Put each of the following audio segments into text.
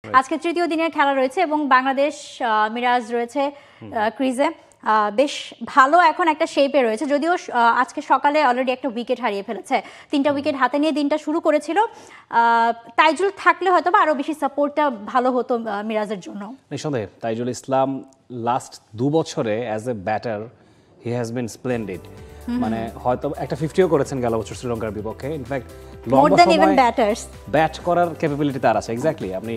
আজকে তৃতীয় দিনের খেলা রয়েছে এবং বাংলাদেশ মিরাজ রয়েছে ক্রিজে বেশ ভালো এখন একটা শেপে রয়েছে, যদিও আজকে সকালে অলরেডি একটা উইকেট হারিয়ে ফেলেছে। 3টা উইকেট হাতে নিয়ে দিনটা শুরু করেছিল। তাইজুল থাকলে হয়তো বা আরো বেশি সাপোর্টটা ভালো হতো মিরাজের জন্য। নিঃসন্দেহে তাইজুল ইসলাম লাস্ট 2 বছরে as a batter he has been splendid. মানে হয়তো একটা 50ও করেছেন গেল বছর শ্রীলঙ্কার বিপক্ষে। ইনফ্যাক্ট লম্বা সময় ব্যাট করার ক্যাপাবিলিটি তার আছে। এক্স্যাক্টলি, আপনি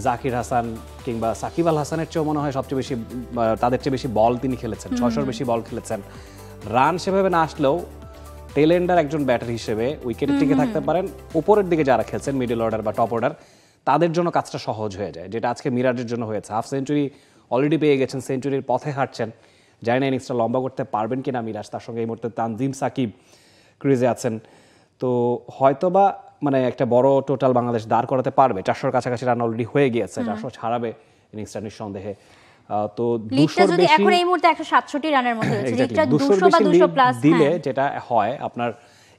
জাকির হাসান কিংবা সাকিব আল হাসানের চেয়েও মনে হয় সবচেয়ে বেশি তাদের চেয়ে বেশি বল তিনি খেলেছেন, 600-র বেশি বল খেলেছেন। রান সেভাবে না আসলেও টেলেন্ডার একজন ব্যাটার হিসেবে উইকেটে টিকে থাকতে পারেন। উপরের দিকে যারা খেলছেন মিডল অর্ডার বা টপ অর্ডার, তাদের জন্য কাজটা সহজ হয়ে যায়, যেটা আজকে মিরাজের জন্য হয়েছে। হাফ সেঞ্চুরি অলরেডি পেয়ে গেছেন, সেঞ্চুরির পথে হাঁটছেন। জানি না ইনিংসটা লম্বা করতে পারবেন কিনা মিরাজ। তার সঙ্গে এই মুহূর্তে তানজিম সাকিব ক্রিজে আছেন, তো হয়তোবা মানে একটা বড় টোটাল বাংলাদেশ দাঁড় করাতে পারবে। 400-র কাছাকাছি রান অলরেডি হয়ে গিয়েছে, 400 ছাড়াবে ইনিংসটা নিঃসন্দেহে। তো 200-র বেশি এখন এই মুহূর্তে 167 রানের মধ্যে আছে, লিডটা 200 বা 200 প্লাস দিলে যেটা হয় আপনার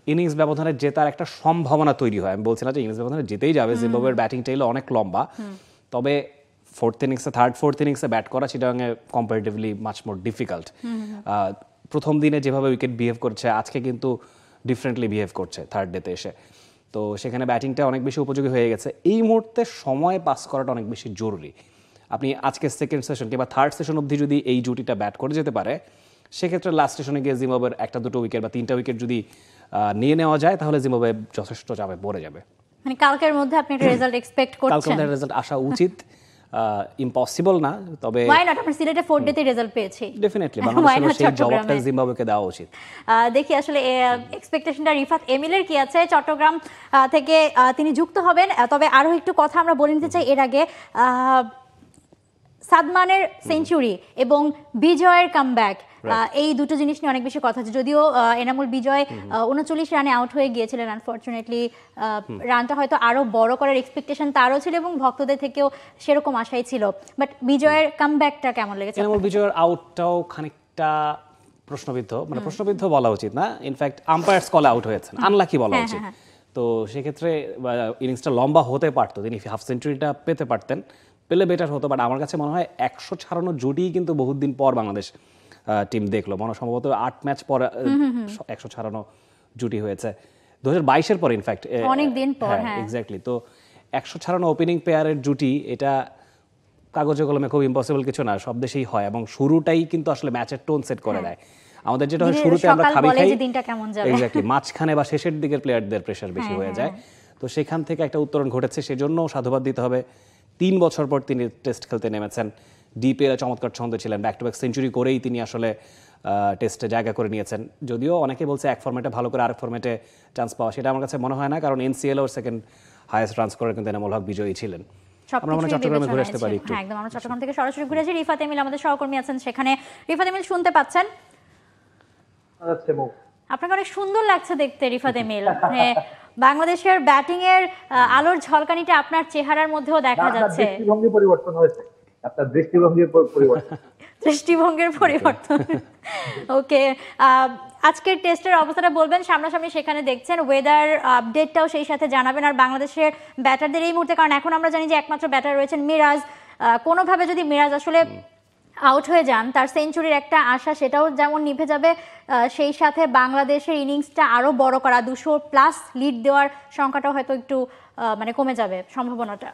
ইনিংস ব্যবধানে জেতার একটা সম্ভাবনা তৈরি হয়। আমি বলছি না যে ইনিংস ব্যবধানে জিতেই যাবে, জিম্বাবুয়ের ব্যাটিং টেইল অনেক লম্বা, তবে থার্ড ফোর্থ ইনিংসে ব্যাট করা চিটাগাংয়ে কম্পারেটিভলি মাচ মোর ডিফিকাল্ট। প্রথম দিনে যেভাবে উইকেট বিহেভ করছে, আজকে কিন্তু ডিফারেন্টলি বিহেভ করছে থার্ড ডেতে এসে। তো সেখানে ব্যাটিংটা অনেক বেশি উপযোগী হয়ে গেছে। এই মুহূর্তে সময় পাস করাটা অনেক বেশি জরুরি। আপনি আজকে সেকেন্ড সেশন কিংবা থার্ড সেশন অবধি যদি এই জুটিটা ব্যাট করে যেতে পারে, সেক্ষেত্রে লাস্ট সেশনে গিয়ে জিম্বাবুয়ের 1-2 উইকেট বা 3টা উইকেট যদি নিয়ে নেওয়া যায়, তাহলে জিম্বাবুয়ে যথেষ্ট চাপে পড়ে যাবে। মানে কালকের মধ্যে আপনি একটা রেজাল্ট এক্সপেক্ট করছেন? কালকের রেজাল্ট আসা উচিত, ইম্পসিবল না, তবে ওয়াই নট। আমরা সিলেটে 4 ডেতে রেজাল্ট পেয়েছি, ডেফিনেটলি বাংলাদেশের সেই জবাবটা জিম্বাবুয়েকে দেওয়া উচিত। দেখি আসলে এক্সপেকটেশনটা রিফাত এমিলের কি আছে। চট্টগ্রাম থেকে তিনি যুক্ত হবেন। তবে আরো একটু কথা আমরা বলে নিতে চাই এর আগে। সাদমানের সেঞ্চুরি এবং বিজয়ের কামব্যাক, এই দুটো জিনিস নিয়ে অনেক বেশি কথা আছে। যদিও এনামুল বিজয় 39 রানে আউট হয়ে গিয়েছিলেন, আনফরচুনেটলি রানটা হয়তো আরো বড় করার এক্সপেকটেশন তারও ছিল এবং ভক্তদের থেকেও সেরকম আশাই ছিল। বাট বিজয়ের কামব্যাকটা কেমন লেগেছে? এনামুল বিজয়ের আউটটাও খানিকটা প্রশ্নবিদ্ধ, মানে প্রশ্নবিদ্ধ বলা উচিত না, ইনফ্যাক্ট আম্পায়ার্স কলে আউট হয়েছেন, আনলাকি বলা উচিত। তো সেক্ষেত্রে ইনিংসটা লম্বা হতে পারতো, তিনি হাফ সেঞ্চুরিটা পেতে পারতেন, পেলে বেটার হতো। বাট আমার কাছে মনে হয় 100 ছাড়ানো জুটি কিন্তু বহুত দিন পর বাংলাদেশ টিম দেখলো। মনে সম্ভবত 8 ম্যাচ পর 100 ছাড়ানো জুটি হয়েছে 2022-এর পর, ইনফ্যাক্ট অনেক দিন পর। হ্যাঁ, এক্স্যাক্টলি। তো 100 ছাড়ানো ওপেনিং পেয়ারের জুটি, এটা কাগজে কলমে খুব ইম্পসিবল কিছু না, সব দেশেই হয় এবং শুরুটাই কিন্তু আসলে ম্যাচের টোন সেট করে দেয়। আমাদের যেটা হয় শুরুতে আমরা খাবি খাই, এক্স্যাক্টলি, মাঝখানে বা শেষের দিকের প্লেয়ারদের প্রেসার বেশি হয়ে যায়। তো সেখান থেকে একটা উত্তরণ ঘটেছে, সেজন্য সাধুবাদ দিতে হবে। 3 বছর পর তিনি টেস্ট খেলতে নেমেছেন, ডিপিএল চমৎকার ছন্দে ছিলেন, ব্যাক টু ব্যাক সেঞ্চুরি করেই তিনি আসলে টেস্টে জায়গা করে নিয়েছেন। যদিও অনেকে বলছে এক ফরম্যাটে ভালো করে আরেক ফরম্যাটে চান্স পাওয়া, সেটা আমার কাছে মনে হয় না, কারণ এনসিএল ওর সেকেন্ড হাইয়েস্ট রান স্কোরার কিন্তু এনামুল হক বিজয়ী ছিলেন। আমরা মনে চট্টগ্রামে ঘুরে আসতে পারি একটু। একদম, আমরা চট্টগ্রাম থেকে সরাসরি ঘুরে আসি। রিফাত এমিল আমাদের সহকর্মী আছেন সেখানে। রিফাত এমিল, শুনতে পাচ্ছেন? আপনাকে অনেক সুন্দর লাগছে দেখতে রিফাত এমিল। বাংলাদেশের ব্যাটিং এর আলোর ঝলকানিটা আপনার চেহারার মধ্যেও দেখা যাচ্ছে। দৃষ্টিভঙ্গি পরিবর্তন হয়েছে, আপনার দৃষ্টিভঙ্গির পরিবর্তন। দৃষ্টিভঙ্গির পরিবর্তন, ওকে। আজকের টেস্টের অবস্থাটা বলবেন, সামনাসামনি সেখানে দেখছেন, ওয়েদার আপডেটটাও সেই সাথে জানাবেন। আর বাংলাদেশের ব্যাটারদের এই মুহূর্তে, কারণ এখন আমরা জানি যে একমাত্র ব্যাটার রয়েছেন মিরাজ, কোনোভাবে যদি মিরাজ আসলে আউট হয়ে যান, তার সেঞ্চুরির একটা আশা সেটাও যেমন নিভে যাবে, সেই সাথে বাংলাদেশের ইনিংসটা আরো বড় করা, 200+ লিড দেওয়ার সংখ্যাটাও হয়তো একটু মানে কমে যাবে সম্ভাবনাটা।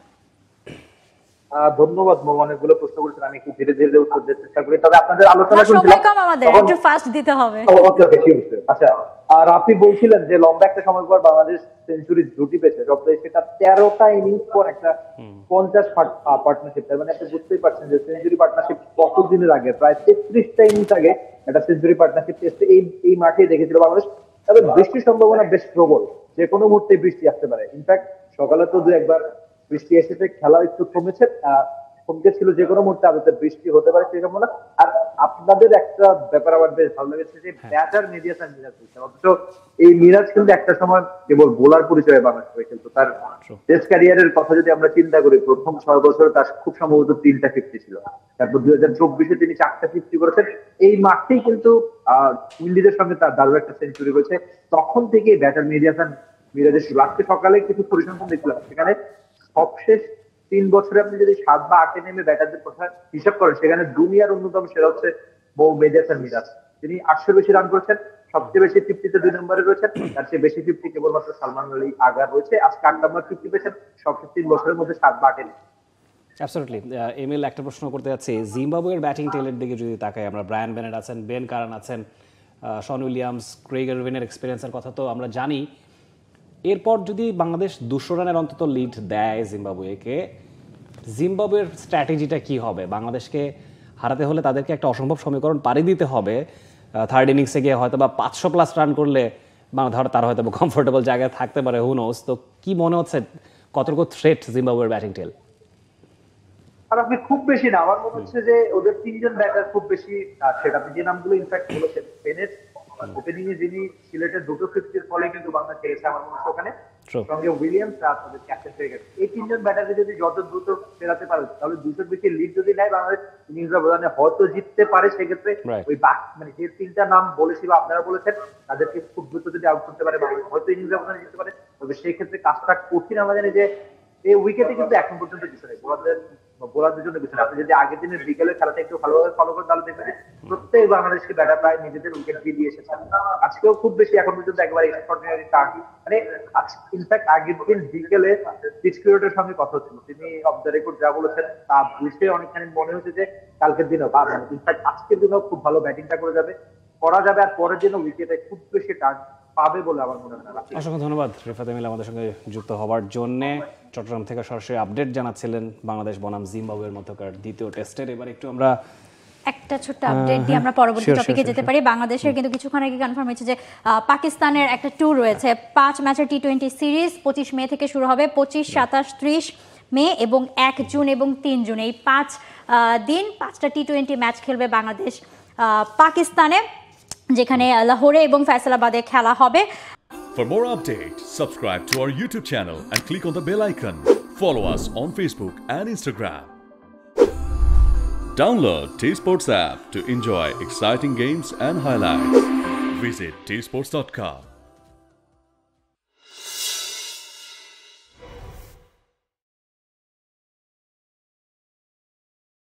ধন্যবাদ মো, অনেকগুলো প্রশ্ন করেছেন, আমি একটু ধীরে ধীরে উত্তর দিতে চেষ্টা করি। তবে আপনাদের আলোচনা সময় কম, আমাদের একটু ফাস্ট দিতে হবে। ওকে ওকে, ঠিক আছে। আচ্ছা, আর আপনি বলছিলেন যে লম্বা একটা সময় পর বাংলাদেশ সেঞ্চুরি জুটি পেয়েছে, সেটা 13টা ইনিংস পর একটা 50 পার্টনারশিপ। তার মানে আপনি বুঝতেই পারছেন যে সেঞ্চুরি পার্টনারশিপ কতদিনের আগে, প্রায় 33টা ইনিংস আগে একটা সেঞ্চুরি পার্টনারশিপ টেস্টে এই মাঠে দেখেছিল বাংলাদেশ। তবে বৃষ্টির সম্ভাবনা বেশ প্রবল, যে কোনো মুহূর্তে বৃষ্টি আসতে পারে। ইনফ্যাক্ট সকালে তো 2-1 বৃষ্টি এসেছে, খেলা একটু কমেছে, কমকে ছিল, যে কোনো মুহূর্তে আদতে বৃষ্টি হতে পারে সেই সম্ভাবনা। আর আপনাদের একটা ব্যাপার আমার বেশ ভালো লেগেছে যে ব্যাটার মিরাজ বলছেন, অথচ এই মিরাজ কিন্তু একটা সময় কেবল বোলার পরিচয়ে বাংলাদেশ খেলতো। তার টেস্ট ক্যারিয়ারের কথা যদি আমরা চিন্তা করি, প্রথম 6 বছর তার খুব সম্ভবত 3টা 50 ছিল। তারপর 2024-এ তিনি 4টা 50 করেছেন। এই মাঠেই কিন্তু উইন্ডিজের সঙ্গে তার দারুণ একটা সেঞ্চুরি রয়েছে। তখন থেকে ব্যাটার মিরাজের আজকে সকালে কিছু পরিসংখ্যান দেখছিলাম, সেখানে সবশেষ 3 বছরে আপনি যদি 7 বা 8 নেমে ব্যাটারদের কথা হিসাব করেন, সেখানে দুনিয়ার অন্যতম সেরা হচ্ছে মৌ মেজার মিরাজ। তিনি 800 বেশি রান করেছেন, সবচেয়ে বেশি 50-তে 2 নম্বরে রয়েছেন। তার চেয়ে বেশি 50 কেবলমাত্র সালমান আলী আগা রয়েছে, আজকে 8 নম্বর 50 পেয়েছেন, সবচেয়ে 3 বছরের মধ্যে 7 বা 8 নেমে। অ্যাবসলিউটলি। এমএল একটা প্রশ্ন করতে যাচ্ছি, জিম্বাবুয়ের ব্যাটিং টেলের দিকে যদি তাকাই, আমরা ব্রায়ান বেনেট আছেন, বেন কারান আছেন, শন উইলিয়ামস, ক্রেগ এরউইনের এক্সপিরিয়েন্সের কথা তো আমরা জানি। এরপর যদি বাংলাদেশ 200 রানের অন্তত লিড দেয় জিম্বাবুয়েকে, জিম্বাবুয়ের স্ট্র্যাটেজিটা কি হবে? বাংলাদেশকে হারাতে হলে তাদেরকে একটা অসম্ভব সমীকরণ পাড়ি দিতে হবে। থার্ড ইনিংসে গিয়ে হয়তো বা 500 প্লাস রান করলে তারা হয়তো কমফোর্টেবল জায়গায় থাকতে পারে, হু নোস। তো কি মনে হচ্ছে কতটুকু থ্রেট জিম্বাবুয়ের ব্যাটিং টেল? আর আপনি খুব বেশি না, আমার মনে হচ্ছে যে ওদের 3 জন ব্যাটার খুব বেশি সেটা আপনি যে নামগুলো ইনফ্যাক্ট বলেছেন, বেনেট ওপেনিং এ যিনি সিলেটের 2টো 50-এর ফলে কিন্তু বাংলাদেশ হেরেছে আমার মনে হচ্ছে ওখানে, সঙ্গে উইলিয়ামস আর তাদের ক্যাপ্টেন হয়ে গেছে। এই 3 জন ব্যাটারকে যদি যত দ্রুত ফেরাতে পারে, তাহলে 200 বেশি লিড যদি নেয় বাংলাদেশ, ইনিংস ব্যবধানে হয়তো জিততে পারে। সেক্ষেত্রে ওই মানে যে 3টা নাম বলেছি বা আপনারা বলেছেন, তাদেরকে খুব দ্রুত যদি আউট করতে পারে বাংলাদেশ, হয়তো ইনিংস ব্যবধানে জিততে পারে। তবে সেই ক্ষেত্রে কাজটা কঠিন। আমরা জানি যে এই উইকেটে কিন্তু এখন পর্যন্ত কিছু নেই বোলারদের জন্য কিছু নেই। আপনি যদি আগের দিনের বিকেলের খেলাটা একটু ভালোভাবে ফলো করেন, তাহলে দেখবেন প্রত্যেক বাংলাদেশকে ব্যাটার প্রায় নিজেদের উইকেট দিয়ে এসেছেন। আজকেও খুব বেশি এখন পর্যন্ত একবার এক্সট্রাঅর্ডিনারি টার্ন, মানে ইনফ্যাক্ট আগের দিন বিকেলে পিচ ক্রিয়েটরের সঙ্গে কথা হচ্ছিল, তিনি অফ দ্য রেকর্ড যা বলেছেন তা বুঝে অনেকখানি মনে হচ্ছে যে কালকের দিনও বা ইনফ্যাক্ট আজকের দিনও খুব ভালো ব্যাটিংটা করা যাবে আর পরের দিনও উইকেটে খুব বেশি টার্ন পাবে বলে আমার মনে হয় না। অসংখ্য ধন্যবাদ রিফাত এমিল আমাদের সঙ্গে যুক্ত হওয়ার জন্য। চট্টগ্রাম থেকে সরাসরি আপডেট জানাচ্ছিলেন বাংলাদেশ বনাম জিম্বাবুয়ের মধ্যকার দ্বিতীয় টেস্টের। এবার একটু আমরা একটা ছোট্ট আপডেট দিয়ে আমরা পরবর্তী টপিকে যেতে পারি। বাংলাদেশের কিন্তু কিছুক্ষণ আগে কনফার্ম হয়েছে যে পাকিস্তানের একটা ট্যুর রয়েছে, 5 ম্যাচের টি20 সিরিজ 25 মে থেকে শুরু হবে, 25, 27, 30 মে এবং 1 জুন এবং 3 জুন। এই 5 দিন 5টা টি20 ম্যাচ খেলবে বাংলাদেশ পাকিস্তানে, যেখানে লাহোরে এবং ফয়সালাবাদে খেলা হবে। For more updates, subscribe to our YouTube channel and click on the bell icon. Follow us on Facebook and Instagram. Download T-Sports app to enjoy exciting games and highlights. Visit tsports.com.